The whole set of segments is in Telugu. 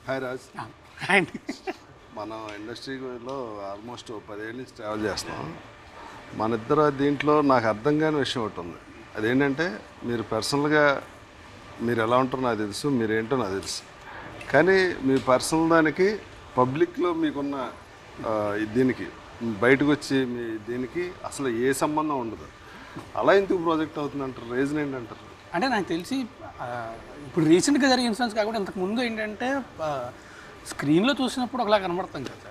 హాయ్ రాజ్. అండి మనం ఇండస్ట్రీలో ఆల్మోస్ట్ 10 ఏళ్ళ నుంచి ట్రావెల్ చేస్తున్నాం. మన ఇద్దరు దీంట్లో నాకు అర్థం కాని విషయం ఒకటి ఉంది. అదేంటంటే మీరు పర్సనల్గా మీరు ఎలా ఉంటారో నాకు తెలుసు, మీరేంటో నాకు తెలుసు. కానీ మీ పర్సనల్ దానికి పబ్లిక్లో మీకున్న దీనికి బయటకు వచ్చి మీ దీనికి అసలు ఏ సంబంధం ఉండదు. అలా ఎందుకు ప్రాజెక్ట్ అవుతుంది అంటారు? రీజన్ ఏంటంటారు? అంటే నాకు తెలిసి ఇప్పుడు రీసెంట్గా జరిగిన ఇన్సిడెంట్స్ కాకుండా ఇంతకుముందు ఏంటంటే స్క్రీన్లో చూసినప్పుడు ఒకలా కనబడతాం కదా.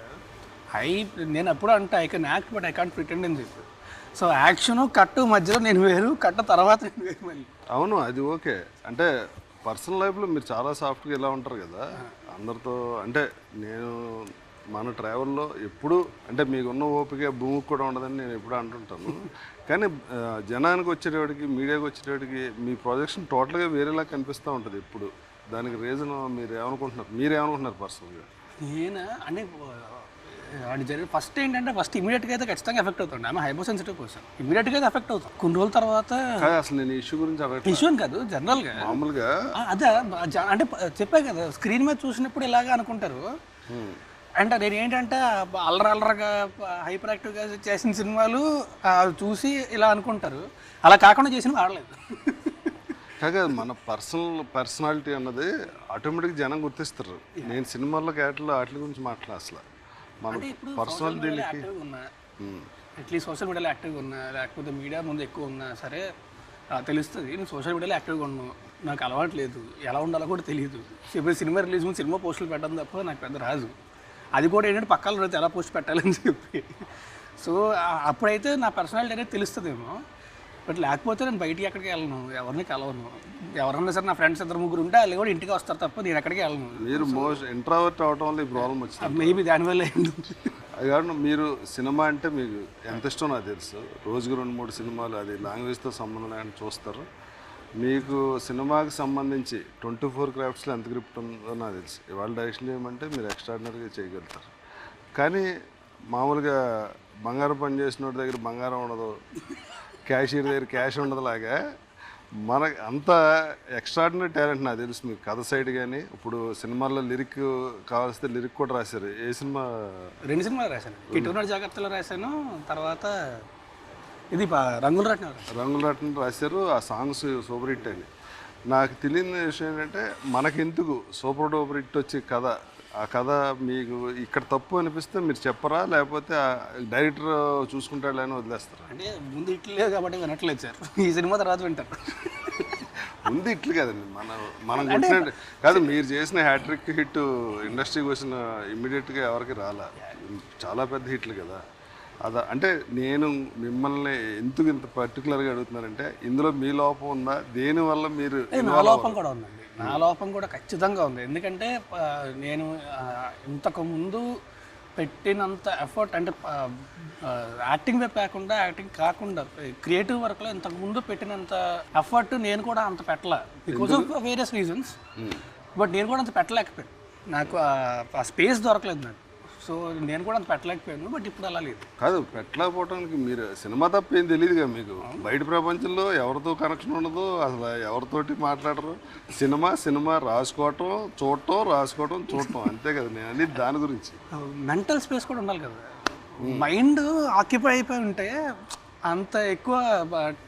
నేను ఎప్పుడు అంటే I can act but I can't pretend అని చెప్పి. సో యాక్షన్ కట్టు మధ్యలో నేను వేరు, కట్ట తర్వాత నేను వేరు. మళ్ళీ అవును, అది ఓకే. అంటే పర్సనల్ లైఫ్లో మీరు చాలా సాఫ్ట్గా ఇలా ఉంటారు కదా అందరితో. అంటే నేను మన ట్రావెల్లో ఎప్పుడు అంటే మీకున్న ఓపిక భూమికి కూడా ఉండదని నేను ఎప్పుడు అంటుంటాను. కానీ జనానికి వచ్చేటప్పటికి, మీడియాకి వచ్చేటప్పటికి మీ ప్రొజెక్షన్ టోటల్గా వేరేలా కనిపిస్తూ ఉంటుంది ఎప్పుడు. దానికి రీజన్ మీరేమనుకుంటున్నారు పర్సనల్గా? నేను అంటే అది జరిగిన ఫస్ట్ ఏంటంటే ఇమీడియట్గా అయితే ఖచ్చితంగా ఎఫెక్ట్ అవుతుంది. ఆమె హైపో సెన్సిటివ్ పర్సన్, ఇమీడియట్గా అయితే ఎఫెక్ట్ అవుతాం. కొన్ని రోజుల తర్వాత అసలు నేను ఇష్యూ గురించి ఇష్యూ అని కాదు, జనరల్గా మామూలుగా అదే అంటే చెప్పా కదా, స్క్రీన్ మీద చూసినప్పుడు ఇలాగా అనుకుంటారు. అంటే నేను ఏంటంటే అల్లరగా హైపర్ యాక్టివ్గా చేసిన సినిమాలు చూసి ఇలా అనుకుంటారు. అలా కాకుండా చేసినవి ఆడలేదు. కాగా మన పర్సనాలిటీ అన్నది ఆటోమేటిక్గా జనం గుర్తిస్తారు. నేను సినిమాల్లో క్యారెక్టర్లు వాటి గురించి మాట్లాడ అసలు మన పర్సనల్ దీనికి అట్లీస్ట్ సోషల్ మీడియాలో యాక్టివ్గా ఉన్నా, లేకపోతే మీడియా ముందు ఎక్కువ ఉన్నా సరే తెలుస్తుంది. నేను సోషల్ మీడియాలో యాక్టివ్గా ఉన్నాను, నాకు అలవాటు లేదు, ఎలా ఉండాలో కూడా తెలియదు. ఇప్పుడు సినిమా రిలీజ్ ముందు సినిమా పోస్టులు పెట్టడం తప్ప నాకు పెద్ద రాజు. అది కూడా ఏంటంటే పక్కన రోజు ఎలా పోస్ట్ పెట్టాలని చెప్పి. సో అప్పుడైతే నా పర్సనాలిటీ అనేది తెలుస్తుందేమో. బట్ లేకపోతే నేను బయటికి ఎక్కడికి వెళ్ళను, ఎవరిని కలవను. ఎవరన్నా సరే నా ఫ్రెండ్స్ 2-3 ఉంటే వాళ్ళు కూడా ఇంటికి వస్తారు తప్ప నేను ఎక్కడికి వెళ్ళను. మీరు మోస్ట్ ఇంట్రావర్ట్ అవడం వల్ల ఈ ప్రాబ్లం వచ్చింది. మేబీ దానివల్ల అది కాకుండా మీరు సినిమా అంటే మీకు ఎంత ఇష్టం నాకు తెలుసు. రోజుకు 2-3 సినిమాలు, అది లాంగ్వేజ్తో సంబంధం లేని చూస్తారు. మీకు సినిమాకి సంబంధించి 24 క్రాఫ్ట్స్లో ఎంత గ్రిప్ట్ ఉందో నాకు తెలుసు. ఇవాళ డైరెక్షన్ చేయమంటే మీరు ఎక్స్ట్రాడినరీగా చేయగలుగుతారు. కానీ మామూలుగా బంగారం పని చేసిన దగ్గర బంగారం ఉండదు, క్యాషియర్ దగ్గర క్యాష్ ఉండదు లాగా మనకు అంత ఎక్స్ట్రాడినరీ టాలెంట్ నాకు తెలుసు. మీకు కథ సైడ్ కానీ ఇప్పుడు సినిమాల్లో లిరిక్ కావాల్సిన లిరిక్ కూడా రాశారు. ఏ సినిమా? 2 సినిమాలు రాశాను. కిట్టునాడు జాగ్రత్తలో రాశాను, తర్వాత ఇది రంగుల రత్నం రాశారు. ఆ సాంగ్స్ సూపర్ హిట్ అని. నాకు తెలియని విషయం ఏంటంటే మనకెందుకు సూపర్ డూపర్ హిట్ వచ్చి కథ, ఆ కథ మీకు ఇక్కడ తప్పు అనిపిస్తే మీరు చెప్పరా, లేకపోతే డైరెక్టర్ చూసుకుంటాడు అని వదిలేస్తారు? అంటే ముందు ఇట్లు లేదు కాబట్టి వినట్లేదు సార్, ఈ సినిమా తర్వాత వింటారు. ముందు ఇట్లు కదండి, మనం కొట్టినట్టు కాదు. మీరు చేసిన హ్యాట్రిక్ హిట్ ఇండస్ట్రీకి వచ్చిన ఇమ్మీడియట్గా ఎవరికి రాలా, చాలా పెద్ద హిట్లు కదా. అంటే నేను మిమ్మల్ని ఎందుకు ఇంత పర్టికులర్గా అడుగుతున్నానంటే ఇందులో మీ లోపం ఉందా, దేనివల్ల మీరు? నా లోపం కూడా ఉందండి, నా లోపం కూడా ఖచ్చితంగా ఉంది. ఎందుకంటే నేను ఇంతకుముందు పెట్టినంత ఎఫర్ట్, అంటే యాక్టింగ్ వైపు కాకుండా క్రియేటివ్ వర్క్లో ఇంతకుముందు పెట్టినంత ఎఫర్ట్ నేను కూడా అంత పెట్టలే, because of various reasons. But నేను కూడా అంత పెట్టలేకపోయాను, నాకు ఆ స్పేస్ దొరకలేదు నాకు. సో నేను కూడా అంత పెట్టలేకపోయాను. బట్ ఇప్పుడు అలా లేదు. కాదు, పెట్టలేకపోవడానికి మీరు సినిమా తప్ప ఏం తెలియదు కదా మీకు. బయట ప్రపంచంలో ఎవరితో కనెక్షన్ ఉండదు, అసలు ఎవరితోటి మాట్లాడరు. సినిమా రాసుకోవటం చూడటం అంతే కదా. నేను అనేది దాని గురించి. మెంటల్ స్పేస్ కూడా ఉండాలి కదా. మైండ్ ఆక్యుపై అయిపోయి ఉంటే అంత ఎక్కువ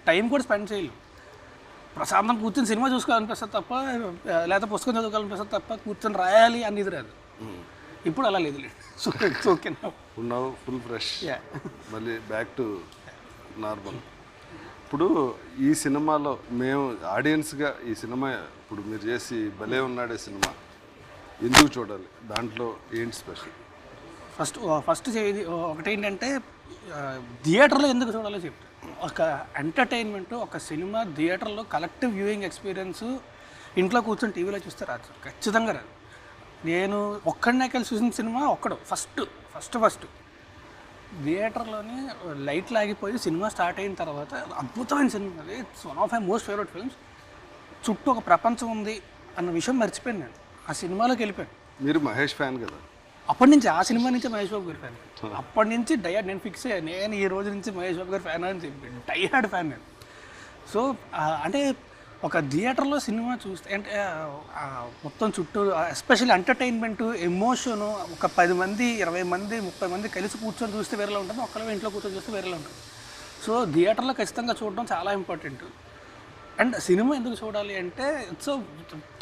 టైం కూడా స్పెండ్ చేయలేం. ప్రశాంతం కూర్చొని సినిమా చూసుకోవాలనిపిస్తుంది తప్ప, లేకపోతే పుస్తకం చదువుకోవాలనిపిస్తుంది తప్ప కూర్చొని రాయాలి అనేది రాదు. ఇప్పుడు అలా లేదు. సో ఇట్స్ ఓకే, ఉన్నావు ఫుల్ ఫ్రెష్, మళ్ళీ బ్యాక్ టు నార్మల్. ఇప్పుడు ఈ సినిమాలో మేము ఆడియన్స్గా ఈ సినిమా ఇప్పుడు మీరు చేసి భలే ఉన్నాడే సినిమా ఎందుకు చూడాలి, దాంట్లో ఏంటి స్పెషల్? ఫస్ట్ ఒకటేంటంటే థియేటర్లో ఎందుకు చూడాలో చెప్తాను. ఒక ఎంటర్టైన్మెంట్, ఒక సినిమా థియేటర్లో కలెక్టివ్ వ్యూయింగ్ ఎక్స్పీరియన్స్ ఇంట్లో కూర్చొని టీవీలో చూస్తే రాదు, ఖచ్చితంగా రాదు. నేను ఒక్కడనే కలిసి చూసిన సినిమా ఫస్ట్ థియేటర్లోనే లైట్లు ఆగిపోయి సినిమా స్టార్ట్ అయిన తర్వాత అద్భుతమైన సినిమా, అది it's one of my most favourite films. చుట్టూ ఒక ప్రపంచం ఉంది అన్న విషయం మర్చిపోయాను. నేను ఆ సినిమాలోకి వెళ్ళిపోయాను. మీరు మహేష్ ఫ్యాన్ కదా? అప్పటి నుంచి, ఆ సినిమా నుంచి మహేష్ బాబు గారి ఫ్యాన్. అప్పటి నుంచి నేను ఫిక్స్ అయ్యాను, నేను ఈ రోజు నుంచి మహేష్ బాబు గారి ఫ్యాన్ అని చెప్పి డైహార్డ్ ఫ్యాన్ నేను. సో అంటే ఒక థియేటర్లో సినిమా చూస్తే అంటే మొత్తం చుట్టూ ఎస్పెషల్లీ ఎంటర్టైన్మెంట్ ఎమోషను ఒక 10 మంది 20 మంది 30 మంది కలిసి కూర్చొని చూస్తే వేరేలా ఉంటుంది, ఒక్కళ్ళ ఇంట్లో కూర్చొని చూస్తే వేరేలా ఉంటుంది. సో థియేటర్లో ఖచ్చితంగా చూడడం చాలా ఇంపార్టెంట్. అండ్ సినిమా ఎందుకు చూడాలి అంటే ఇట్స్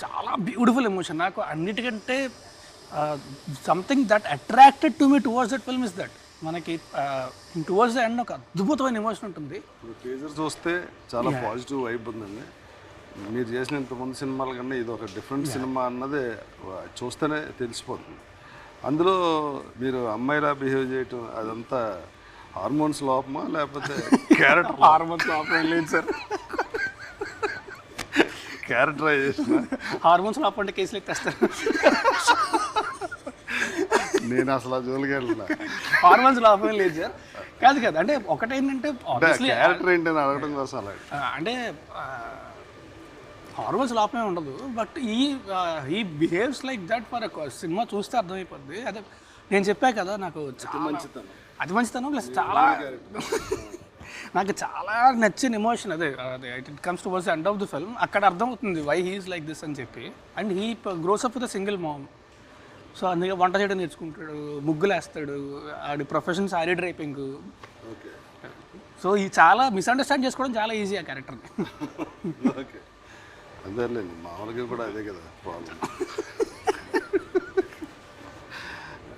చాలా బ్యూటిఫుల్ ఎమోషన్. నాకు అన్నిటికంటే something that attracted to me towards that film is that మనకి టువర్డ్స్ ద ఎండ్ ఒక అద్భుతమైన ఎమోషన్ ఉంటుంది. టీజర్ చూస్తే చాలా పాజిటివ్ వైబ్ ఉందండి. మీరు చేసిన ఇంతమంది సినిమాల కన్నా ఇది ఒక డిఫరెంట్ సినిమా అన్నది చూస్తేనే తెలిసిపోతుంది. అందులో మీరు అమ్మాయిలా బిహేవ్ చేయటం అదంతా హార్మోన్స్ లోపమా లేకపోతే క్యారెక్టర్ హార్మోన్స్ లోపం లేదు సార్, క్యారెక్టరైజేషన్. హార్మోన్స్ లోపం అంటే కేసులు ఎత్తేస్తారు. నేను అసలు ఆ జోలికి వెళ్ళిన హార్మోన్స్ లోపం లేదు సార్. కాదు కాదు అంటే ఒకటేంటంటే క్యారెక్టర్ ఏంటని అడగడం కోసం అలా అంటే హార్మోన్స్ లోపమే ఉండదు, బట్ ఈ behaves like that for cinema చూస్తే అర్థమైపోద్ది. అదే నేను చెప్పా కదా, నాకు చాలా అతి మంచితనం ప్లస్ చాలా నాకు చాలా నచ్చిన ఎమోషన్ అదే it comes towards the end of the film. అక్కడ అర్థమవుతుంది వై హీఈస్ లైక్ దిస్ అని చెప్పి. And he gross up with a single ma'am. So అందుకే వంట చేయడం నేర్చుకుంటాడు, ముగ్గులు వేస్తాడు, ఆడి ప్రొఫెషన్ సారీ డ్రైపింగ్. సో ఈ చాలా మిస్అండర్స్టాండ్ చేసుకోవడం చాలా ఈజీ ఆ క్యారెక్టర్ని. ఓకే, అదేలేండి, మామూలుగా కూడా అదే కదా ప్రాబ్లం.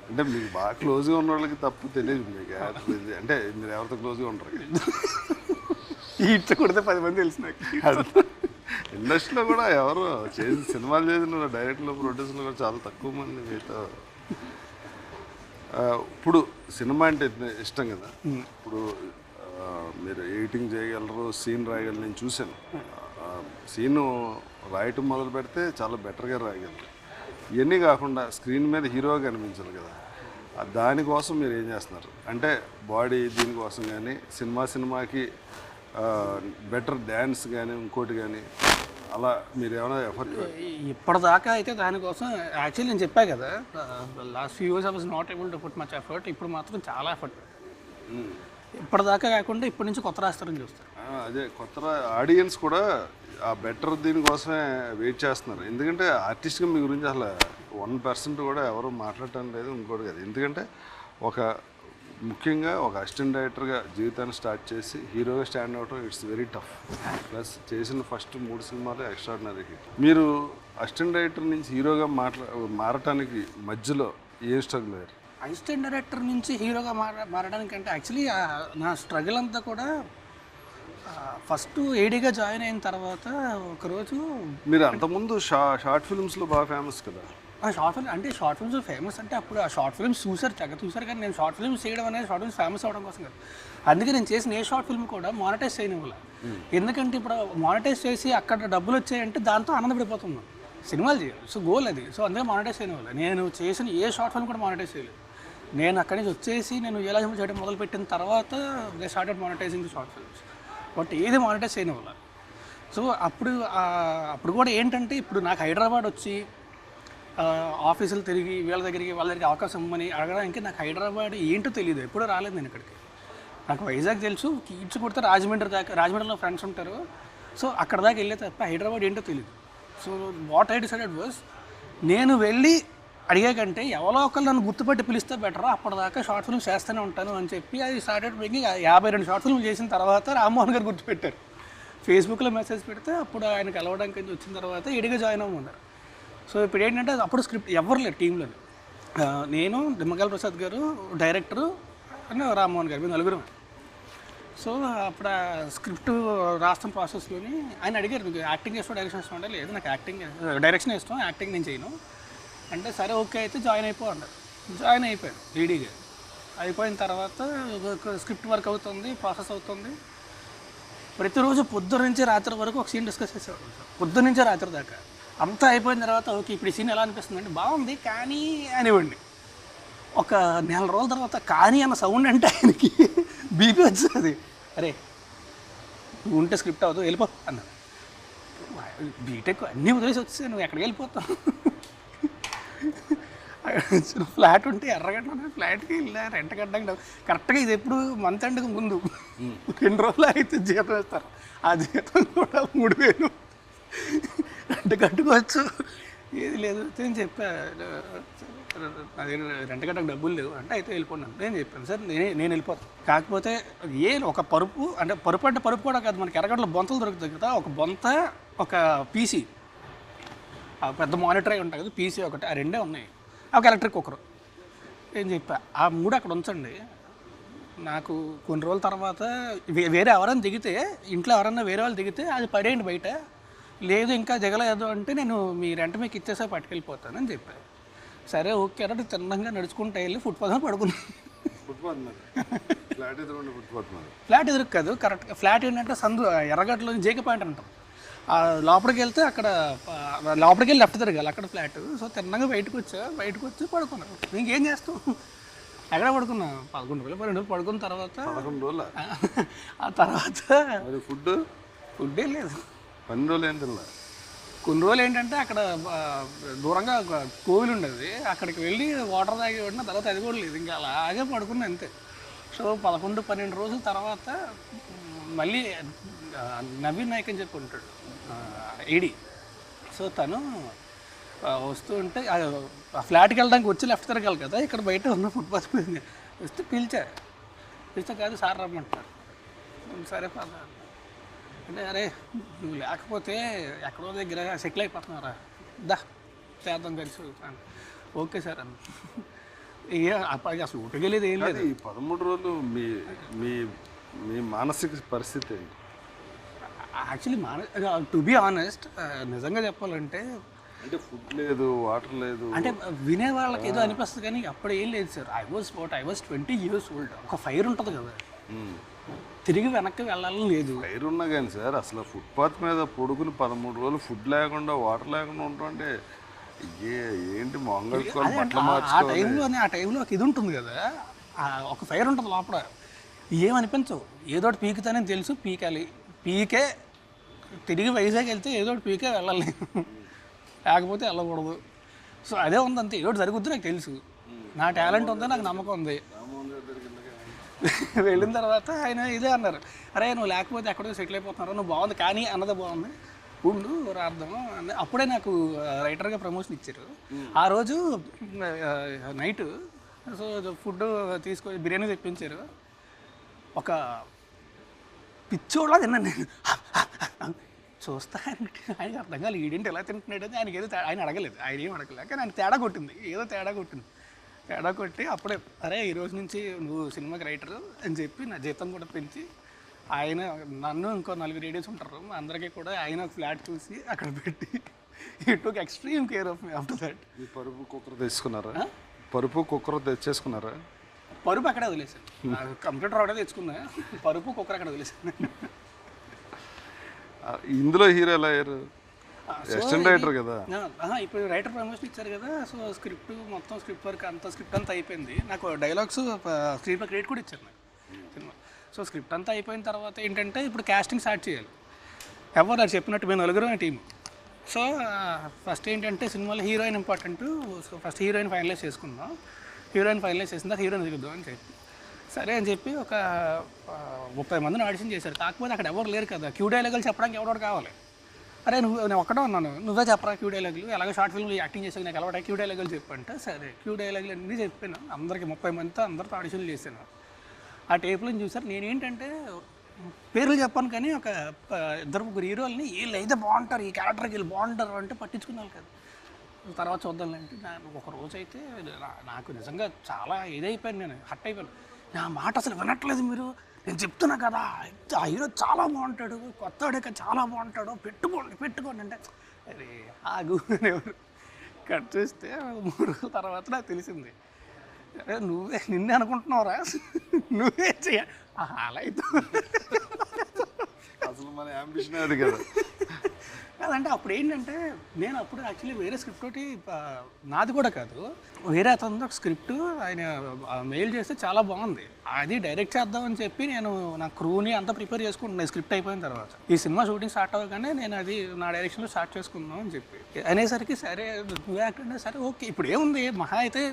అంటే మీకు బాగా క్లోజ్గా ఉన్న వాళ్ళకి తప్పు తెలియదు మీకు అంటే మీరు ఎవరితో క్లోజ్గా ఉంటారు. ఇట్లా కొడితే 10 మంది తెలిసి నాకు. ఇండస్ట్రీలో కూడా ఎవరు చేసి సినిమాలు చేసిన డైరెక్ట్లో ప్రొడ్యూసర్లు కూడా చాలా తక్కువ మంది మీతో. ఇప్పుడు సినిమా అంటే ఇష్టం కదా, ఇప్పుడు మీరు ఎడిటింగ్ చేయగలరు, సీన్ రాయగలరు. నేను చూశాను, సీను రాయటం మొదలు పెడితే చాలా బెటర్గా రాయగలరు. ఇవన్నీ కాకుండా స్క్రీన్ మీద హీరోగా కనిపించాలి కదా, దానికోసం మీరు ఏం చేస్తున్నారు? అంటే బాడీ దీనికోసం కానీ సినిమాకి బెటర్ డ్యాన్స్ కానీ ఇంకోటి కానీ అలా మీరు ఏమైనా ఎఫర్ట్? ఇప్పటిదాకా అయితే దానికోసం యాక్చువల్లీ నేను చెప్పా కదా, last few years I was not able to put much effort. ఇప్పుడు మాత్రం చాలా ఎఫర్ట్. ఇప్పటిదాకా కాకుండా ఇప్పటి నుంచి కొత్త రాస్తారని చూస్తారు. అదే కొత్త ఆడియన్స్ కూడా ఆ బెటర్ దీనికోసమే వెయిట్ చేస్తున్నారు. ఎందుకంటే ఆర్టిస్ట్గా మీ గురించి అసలు 1% కూడా ఎవరు మాట్లాడటం లేదు, ఇంకోటి కదా. ఎందుకంటే ముఖ్యంగా ఒక అసిస్టెంట్ డైరెక్టర్గా జీవితాన్ని స్టార్ట్ చేసి హీరోగా స్టాండ్ అవటం ఇట్స్ వెరీ టఫ్. ప్లస్ చేసిన ఫస్ట్ 3 సినిమాలు ఎక్స్ట్రాడినరీ హిట్. మీరు అసిస్టెంట్ డైరెక్టర్ నుంచి హీరోగా మారటానికి మధ్యలో ఏం స్ట్రగుల్ అయ్యారు? అసిస్టెంట్ డైరెక్టర్ నుంచి హీరోగా మారడానికి అంటే యాక్చువల్లీ నా స్ట్రగుల్ అంతా కూడా ఫస్ట్ ఏడీగా జాయిన్ అయిన తర్వాత ఒకరోజు మీరు అంతకుముందు షార్ట్ ఫిల్మ్స్లో బాగా ఫేమస్ కదా. షార్ట్ ఫిల్మ్స్ ఫేమస్ అంటే అప్పుడు ఆ షార్ట్ ఫిల్మ్స్ చూసారు కానీ నేను షార్ట్ ఫిల్మ్స్ చేయడం అనేది షార్ట్ ఫిల్మ్స్ ఫేమస్ అవ్వడం కోసం కదా. అందుకే నేను చేసిన ఏ షార్ట్ ఫిల్మ్ కూడా మానిటైజ్ చేయనివ్వాలి. ఎందుకంటే ఇప్పుడు మానిటైజ్ చేసి అక్కడ డబ్బులు వచ్చాయంటే దాంతో ఆనందపడిపోతున్నాం. సినిమాలు చేయాలి, సో గోల్ అది. సో అందుకే మానిటైజ్ చేయనివ్వాలి. నేను చేసిన ఏ షార్ట్ ఫిల్మ్ కూడా మానిటైజ్ చేయలేదు. నేను అక్కడి నుంచి వచ్చేసి నేను ఎలా చేయడం మొదలుపెట్టిన తర్వాత they started monetising the short films. But ఏది మానిటైజ్ చేయనివ్వాలి. సో అప్పుడు కూడా ఏంటంటే ఇప్పుడు నాకు హైదరాబాద్ వచ్చి ఆఫీసులు తిరిగి వాళ్ళ దగ్గరికి అవకాశం ఇవ్వమని అడగడానికి నాకు హైదరాబాద్ ఏంటో తెలియదు. ఎప్పుడూ రాలేదు నేను ఇక్కడికి. నాకు వైజాగ్ తెలుసు, కీడ్స్ కొడితే రాజమండ్రిలో ఫ్రెండ్స్ ఉంటారు. సో అక్కడ దాకా వెళ్ళే తప్ప హైదరాబాద్ ఏంటో తెలియదు. So what I decided was, నేను వెళ్ళి అడిగే కంటే ఎవరో ఒకళ్ళు నన్ను గుర్తుపట్టి పిలిస్తే బెటర్, అప్పటిదాకా షార్ట్ ఫిల్మ్స్ చేస్తూనే ఉంటాను అని చెప్పి అది స్టార్టెడ్ మేకింగ్. 52 షార్ట్ ఫిల్మ్ చేసిన తర్వాత రామ్మోహన్ గారు గుర్తుపెట్టారు. ఫేస్బుక్లో మెసేజ్ పెడితే అప్పుడు ఆయన కలవడానికి వచ్చిన తర్వాత ఎడిగా జాయిన్ అవ్వమన్నారు. సో ఇప్పుడు ఏంటంటే అప్పుడు స్క్రిప్ట్ ఎవరు లేరు టీంలో. నేను, నిమ్మగల్ ప్రసాద్ గారు, డైరెక్టరు అని రామ్మోహన్ గారు, మేము 4. సో అప్పుడు ఆ స్క్రిప్ట్ రాస్తున్న ప్రాసెస్లోని ఆయన అడిగారు, మీకు యాక్టింగ్ చేస్తాం డైరెక్షన్ ఇష్టం అంటే, లేదు నాకు డైరెక్షన్ ఇష్టం, యాక్టింగ్ నేను చేయను అంటే, సరే ఓకే అయితే జాయిన్ అయిపో అన్నారు. జాయిన్ అయిపోయాను లేడీగా. అయిపోయిన తర్వాత స్క్రిప్ట్ వర్క్ అవుతుంది, ప్రాసెస్ అవుతుంది. ప్రతిరోజు పొద్దున్న నుంచి రాత్రి వరకు ఒక సీన్ డిస్కస్ చేసేవాడు. పొద్దున్న నుంచి రాత్రి దాకా అంతా అయిపోయిన తర్వాత ఓకే ఇప్పుడు ఈ సీన్ ఎలా అనిపిస్తుంది అంటే, బాగుంది కానీ అనివ్వండి. ఒక 4 రోజుల తర్వాత కానీ అన్న సౌండ్ అంటే ఆయనకి బీపీ వచ్చేది. అరే నువ్వు ఉంటే స్క్రిప్ట్ అవ్వదు, వెళ్ళిపో అన్న. బీటెక్ అన్నీ వదిలేసి వచ్చేసి నువ్వు ఎక్కడికి వెళ్ళిపోతావు? ఫ్లాట్ ఉంటే ఎర్రగడ్డ ఫ్లాట్కి వెళ్ళా, రెంట్ కట్టడానికి కరెక్ట్గా ఇది ఎప్పుడు మంత్ ఎండ్కి ముందు 2 రోజులు అయితే జీతం వేస్తారు. ఆ జీతం కూడా 3000. రెంట్ కట్టుకోవచ్చు, ఏది లేదు నేను చెప్పా, అది రెంట్ కట్టకు డబ్బులు లేవు అంటే అయితే వెళ్ళిపోన్నాను. నేను చెప్పాను సార్ నేను వెళ్ళిపోతాను, కాకపోతే ఒక పరుపు అంటే పరుపు కూడా కాదు, మనకి ఎర్రగడ్డలో బొంతలు దొరుకుతాయి కదా, ఒక బొంత ఒక పీసీ, పెద్ద మానిటర్ అయి ఉంటుంది కదా పీసీ ఒకటి, ఆ రెండే ఉన్నాయి, ఒక ఎలక్ట్రిక్ కుక్కర్. ఏం చెప్పా ఆ 3 అక్కడ ఉంచండి, నాకు కొన్ని రోజుల తర్వాత వేరే ఎవరైనా దిగితే, ఇంట్లో ఎవరైనా వేరే వాళ్ళు దిగితే అది పడేయండి బయట, లేదు ఇంకా దిగలేదు అంటే నేను మీ రెంట్ మీకు ఇచ్చేసా పట్టుకెళ్ళిపోతానని చెప్పాను. సరే ఓకే అంటే తిన్నంగా నడుచుకుంటూ వెళ్ళి ఫుట్పాత్ మీద పడుకున్నాను. ఫుట్పాత్ మీద ఫ్లాట్ ఎదురు ఫుట్పాత్ మీద, ఫ్లాట్ ఎదురు కాదు కరెక్ట్గా, ఫ్లాట్ ఏంటంటే సందు ఎర్రగడ్డలో జేకే పాయింట్ అంటాం, లోపలికి వెళ్తే అక్కడ లోపలికి వెళ్ళి లెఫ్ట్ తిరగాలి, అక్కడ ఫ్లాట్. సో తిన్నంగా బయటకు వచ్చి పడుకున్నాను. ఇంకేం చేస్తాం, ఎక్కడ పడుకున్నా 11 రోజులు 12 రోజులు పడుకున్న తర్వాత 11 రోజులు ఆ తర్వాత ఫుడ్డే లేదు. 12 రోజులు ఏం తిన్నా. కొన్ని రోజులు ఏంటంటే అక్కడ దూరంగా ఒక కోవిల్ ఉండేది, అక్కడికి వెళ్ళి వాటర్ తాగి పడిన తర్వాత అది కూడా లేదు, ఇంకా అలాగే పడుకున్నా అంతే. సో 11-12 రోజుల తర్వాత మళ్ళీ నవీన్ నాయక్ అని చెప్పి ఉంటాడు ఏడి, సో తను వస్తూ ఉంటే ఆ ఫ్లాట్కి వెళ్ళడానికి వచ్చి లెఫ్ట్ తిరగాలి కదా, ఇక్కడ బయట ఉన్న ఫుట్పాత్ వస్తే పిలిస్తే కాదు సార్ రమ్మంటారు. సరే పద అంటే, అరే నువ్వు లేకపోతే ఎక్కడో దగ్గర సెటిల్ అయిపోతున్నారా, దా చేద్దాం కలిసి. ఓకే సార్ అన్న, అప్పటికి అసలు ఊటకెళ్ళేది ఏం లేదు. ఈ 13 రోజులు మీ మీ మీ మానసిక పరిస్థితి ఏంటి? యాక్చువల్లీ టు బీ ఆనెస్ట్, నిజంగా చెప్పాలంటే అంటే ఫుడ్ లేదు, వాటర్ లేదు, అంటే వినే వాళ్ళకి ఏదో అనిపిస్తుంది కానీ అప్పుడు ఏం లేదు sir. I was 20 years old. ఒక ఫైర్ ఉంటుంది కదా, తిరిగి వెనక్కి వెళ్ళాలని లేదు. ఫైర్ ఉన్నా కానీ సార్, అసలు ఫుట్పాత్ మీద పడుకుని 13 రోజులు ఫుడ్ లేకుండా వాటర్ లేకుండా ఉంటుంటే ఏంటి మొంగళించుకోవాలి, బట్టలు మార్చుకోవాలి. ఆ టైంలో ఒక ఇది ఉంటుంది కదా, ఒక ఫైర్ ఉంటుంది లోపల, ఏమనిపించవు, ఏదోటి పీకుతానని తెలుసు, పీకే తిరిగి వైజాగ్ వెళ్తే ఏదోటి పీకే వెళ్ళాలి, లేకపోతే వెళ్ళకూడదు. సో అదే ఉంది అంతే, ఏదోటి జరుగుద్ది నాకు తెలుసు, నా టాలెంట్ ఉందో నాకు నమ్మకం ఉంది. వెళ్ళిన తర్వాత ఆయన ఇదే అన్నారు, అరే నువ్వు లేకపోతే ఎక్కడో సెటిల్ అయిపోతున్నారు, నువ్వు బాగుంది కానీ అన్నది బాగుంది, ఉండు రాద్దాం అని. అప్పుడే నాకు రైటర్గా ప్రమోషన్ ఇచ్చారు. ఆ రోజు నైట్ సో ఫుడ్ తీసుకొని బిర్యానీ తెప్పించారు. ఒక పిచ్చోళ్ళ తిన్నాను నేను. చూస్తా ఆయనకి అర్థం కాదు, ఈడేంటి ఎలా తింటున్నాడు అని. ఆయనకి ఏదో ఆయన అడగలేదు, ఆయన ఏం అడగలేదు, కానీ ఆయన తేడా కొట్టింది, తేడా కొట్టి అప్పుడే అరే ఈరోజు నుంచి నువ్వు సినిమాకి రైటర్ అని చెప్పి నా జీతం కూడా పెంచి, ఆయన నన్ను ఇంకో 4 లేడీస్ ఉంటారు అందరికీ కూడా ఆయన ఒక ఫ్లాట్ చూసి అక్కడ పెట్టి ఈ took extreme care of me after that. పరుపు కుక్కర్ తెచ్చుకున్నారా? పరుపు కుక్కర్ తెచ్చేసుకున్నారా? పరుపు అక్కడే వదిలేసాను, కంప్యూటర్ ఒకటే తెచ్చుకున్నా, పరుపు కుక్కర్ అక్కడ వదిలేసాను. ఇందులో హీరో ఎలా అయ్యారు? అసిస్టెంట్ రైటర్ కదా. ఇప్పుడు రైటర్ ప్రమోషన్ ఇచ్చారు కదా, సో స్క్రిప్ట్ మొత్తం స్క్రిప్ట్ వర్క్ స్క్రిప్ట్ అంతా అయిపోయింది. నాకు డైలాగ్స్ స్క్రీన్ క్రియేట్ కూడా ఇచ్చారు నాకు సినిమా. సో స్క్రిప్ట్ అంతా అయిపోయిన తర్వాత ఏంటంటే ఇప్పుడు కాస్టింగ్ స్టార్ట్ చేయాలి. ఎవరు అది చెప్పినట్టు మేము 9 టీం. సో ఫస్ట్ ఏంటంటే సినిమాలో heroine important, so first heroine finalize చేసుకుందాం, హీరోయిన్ ఫైనలైజ్ చేసిన తర్వాత హీరోయిన్ దిగుద్దాం అని చెప్పి సరే అని చెప్పి ఒక 30 మందిని ఆడిషన్ చేశారు. కాకపోతే అక్కడ ఎవరు లేరు కదా, క్యూ డైలాగులు చెప్పడానికి ఎవడో కావాలి. అరే నేను ఒక్కడే ఉన్నాను, నువ్వే చెప్పరా క్యూ డైలాగులు, ఎలాగో షార్ట్ ఫిల్మ్లో యాక్టింగ్ చేసాను, నాకు అలవాటు క్యూ డైలాగులు చెప్పంటే సరే క్యూ డైలాగులు అన్నీ చెప్పాను. అందరికి 30 మందితో అందరితో ఆడిషన్లు చేశాను. ఆ టేప్లో చూసారు. నేనేంటంటే పేర్లు చెప్పాను కానీ ఒక 2-3 హీరోల్ని వీళ్ళు అయితే బాగుంటారు, ఈ క్యారెక్టర్కి వీళ్ళు బాగుంటారు అంటే పట్టించుకున్నాను కదా. తర్వాత చూద్దాంలేంటే ఒక రోజు అయితే నాకు నిజంగా చాలా ఇదైపోయాను, నేను హట్ అయిపోయాను. నా మాట అసలు వినట్లేదు మీరు, నేను చెప్తున్నా కదా ఆ హీరో చాలా బాగుంటాడు, కొత్తవాడే చాలా బాగుంటాడు, పెట్టుకోండి అంటే అరే ఆగు ఎవరు కట్ చేస్తే 3 రోజుల తర్వాత నాకు తెలిసింది, అరే నిన్నే అనుకుంటున్నావురా, నువ్వే చెయ్య అలా అయితే అసలు మన యాంబిషన్ అది కదా. కాదంటే అప్పుడు ఏంటంటే నేను అప్పుడు యాక్చువల్లీ వేరే స్క్రిప్ట్ ఒకటి, నాది కూడా కాదు వేరే అతను ఒక స్క్రిప్ట్ ఆయన మెయిల్ చేస్తే చాలా బాగుంది, అది డైరెక్ట్ చేద్దామని చెప్పి నేను నా క్రూని అంతా ప్రిపేర్ చేసుకుంటున్నాను స్క్రిప్ట్ అయిపోయిన తర్వాత. ఈ సినిమా షూటింగ్ స్టార్ట్ అవ్వగానే నేను అది నా డైరెక్షన్లో స్టార్ట్ చేసుకుందాం అని చెప్పి అనేసరికి సరే నువ్వు యాక్ట్ అంటే సరే ఓకే. ఇప్పుడు ఏముంది మహా అయితే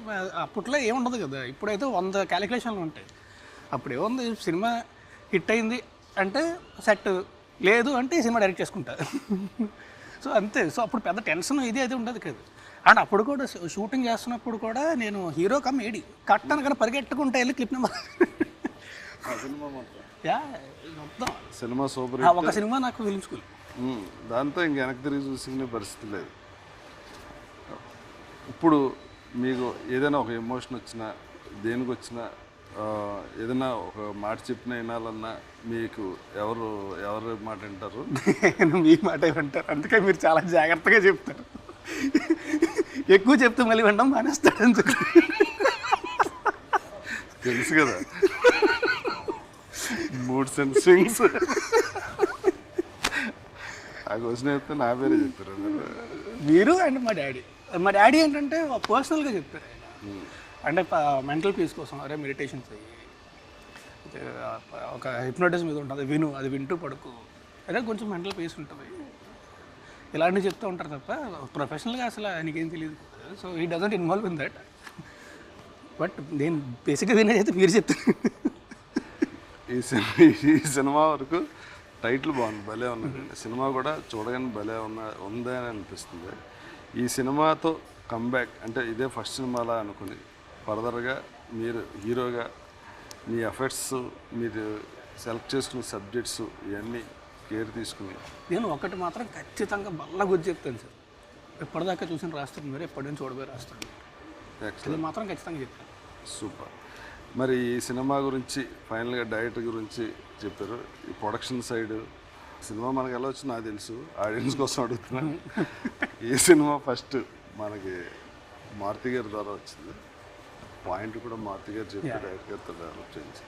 అప్పట్లో ఏముండదు కదా, ఇప్పుడైతే 100 క్యాలిక్యులేషన్లు ఉంటాయి. అప్పుడు ఏముంది, సినిమా హిట్ అయింది అంటే సెట్, లేదు అంటే ఈ సినిమా డైరెక్ట్ చేసుకుంటా. సో అంతే. సో అప్పుడు పెద్ద టెన్షన్ ఇది అయితే ఉండదు కదా. అండ్ అప్పుడు కూడా షూటింగ్ చేస్తున్నప్పుడు కూడా నేను హీరో కమ్ ఏడి కట్ అనగానే పరిగెట్టుకుంటే వెళ్ళి క్లిప్ నెంబర్ సినిమా మొత్తం యా మొత్తం సినిమా సూపర్ ఒక సినిమా నాకు ఫిల్మ్ స్కూల్. దాంతో ఇంక వెనక్కి తిరిగి చూసుకునే పరిస్థితి లేదు. ఇప్పుడు మీకు ఏదైనా ఒక ఎమోషన్ వచ్చినా దేనికి వచ్చినా ఏదైనా ఒక మాట చెప్పినా వినాలన్నా మీకు ఎవరు మాట వింటారు? నేను మీ మాట వింటారు, అందుకే మీరు చాలా జాగ్రత్తగా చెప్తారు. ఎక్కువ చెప్తే మళ్ళీ వినడం మానేస్తాడని తెలుసు కదా, మూడ్ సెన్సింగ్స్. ఆ క్వశ్చన్ చెప్తే నా పేరే చెప్తారు మీరు. అండ్ మా డాడీ ఏంటంటే పర్సనల్గా చెప్తారు. అంటే మెంటల్ పీస్ కోసం అరే మెడిటేషన్స్ అయ్యి ఒక హిప్నోటిజం మీద ఉంటుంది, అది వింటూ పడుకో, అదే కొంచెం మెంటల్ పీస్ ఉంటుంది, ఇలాంటివి చెప్తూ ఉంటారు తప్ప ప్రొఫెషనల్గా అసలు ఆయనకేం తెలియదు. So he doesn't involve in that. But నేను బేసిక్గా వినేది మీరు చెప్తాను. ఈ సినిమా వరకు టైటిల్ బాగుంది, భలే ఉన్నదండి. సినిమా కూడా చూడగానే భలే ఉందని అనిపిస్తుంది. ఈ సినిమాతో కమ్బ్యాక్ అంటే ఇదే ఫస్ట్ సినిమాలా అనుకుని ఫర్దర్గా మీరు హీరోగా మీ ఎఫర్ట్స్, మీరు సెలెక్ట్ చేసుకునే సబ్జెక్ట్స్ ఇవన్నీ కేర్ తీసుకుని. నేను ఒకటి మాత్రం ఖచ్చితంగా బల్ల గుర్తు చెప్తాను సార్, ఎప్పటిదాకా చూసిన రాస్తాను మీరు, ఎప్పటి నుంచి చూడబోయి రాస్తాను, ఇది మాత్రం ఖచ్చితంగా చెప్తాను. సూపర్. మరి ఈ సినిమా గురించి ఫైనల్గా డైరెక్టర్ గురించి చెప్పారు. ఈ ప్రొడక్షన్ సైడ్ సినిమా మనకు ఎలా వచ్చిందో నాకు తెలుసు, ఆడియన్స్ కోసం అడుగుతున్నాను. ఈ సినిమా ఫస్ట్ మనకి మారుతి గారి ద్వారా వచ్చింది, పాయింట్ కూడా మారుతి గారు చెప్పి డైరెక్టర్ గారితో డెవలప్ చేయించి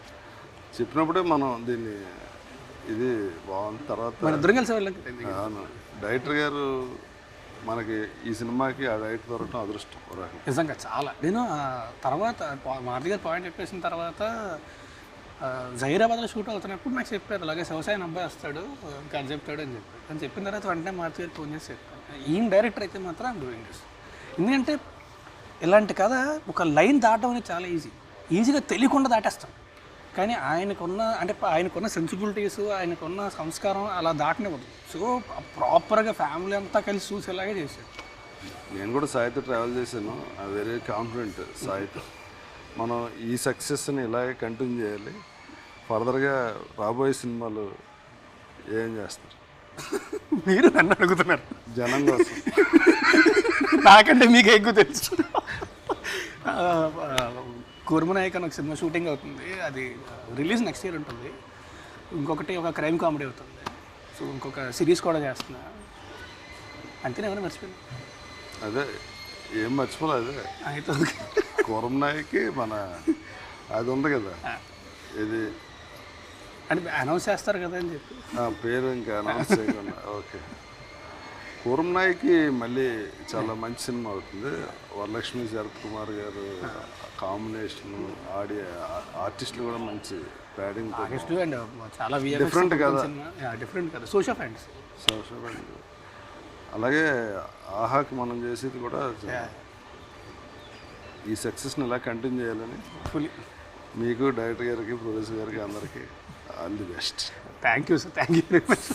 చెప్పినప్పుడే మనం దీన్ని ఇది బాగుంది. తర్వాత అవును, డైరెక్టర్ గారు మనకి ఈ సినిమాకి ఆ డైరెక్టర్ దొరకడం అదృష్టం నిజంగా చాలా. నేను తర్వాత మారుతి గారు పాయింట్ చెప్పేసిన తర్వాత జహీరాబాద్లో షూట్ అవుతున్నప్పుడు నాకు చెప్పారు, అలాగే వ్యవసాయం అబ్బాయి వస్తాడు కథ చెప్తాడు అని చెప్పిన తర్వాత వెంటనే మారుతి గారు ఫోన్ చేసి చెప్పాను, ఈయన డైరెక్టర్ అయితే మాత్రం డూయింగ్ దిస్. ఎందుకంటే ఇలాంటి కథ ఒక లైన్ దాటడం అనేది చాలా ఈజీగా తెలియకుండా దాటేస్తాం, కానీ ఆయనకున్న సెన్సిబిలిటీస్, ఆయనకున్న సంస్కారం అలా దాటనివ్వదు. సో ప్రాపర్గా ఫ్యామిలీ అంతా కలిసి చూసేలాగే చేశారు. నేను కూడా సాయితో ట్రావెల్ చేశాను, ఐ వెరీ కాన్ఫిడెంట్ సాయితో. మనం ఈ సక్సెస్ని ఇలాగే కంటిన్యూ చేయాలి. ఫర్దర్గా రాబోయే సినిమాలు ఏం చేస్తారు? మీరు నన్ను అడుగుతున్నారు జనం కోసం. నాకంటే మీకు ఎక్కువ తెలుసు. కూర్మనాయక్ అని ఒక సినిమా షూటింగ్ అవుతుంది, అది రిలీజ్ నెక్స్ట్ ఇయర్ ఉంటుంది. ఇంకొకటి ఒక క్రైమ్ కామెడీ అవుతుంది. సో ఇంకొక సిరీస్ కూడా చేస్తున్నా. అంతేనే ఏమైనా మర్చిపోయింది? అదే ఏం మర్చిపోలేదు, అదే అయితే కూర్మనాయక్కి మన అది ఉంది కదా, ఇది అంటే అనౌన్స్ చేస్తారు కదా అని చెప్పి పేరు ఇంకా అనౌన్స్ చేయకుండా. ఓకే, కూర్మనాయక్కి మళ్ళీ చాలా మంచి సినిమా అవుతుంది. వరలక్ష్మి శరత్ కుమార్ గారు కాంబినేషన్, ఆర్టిస్టులు కూడా మంచి ప్యాడింగ్, అండ్ చాలా డిఫరెంట్ కదా, డిఫరెంట్ కదా, సోషల్ ఫ్యాండ్స్. అలాగే ఆహాకి మనం చేసేది కూడా ఈ సక్సెస్ని ఇలా కంటిన్యూ చేయాలని మీకు, డైరెక్టర్ గారికి, ప్రొడ్యూసర్ గారికి అందరికీ all the best. Thank you sir, thank you very much.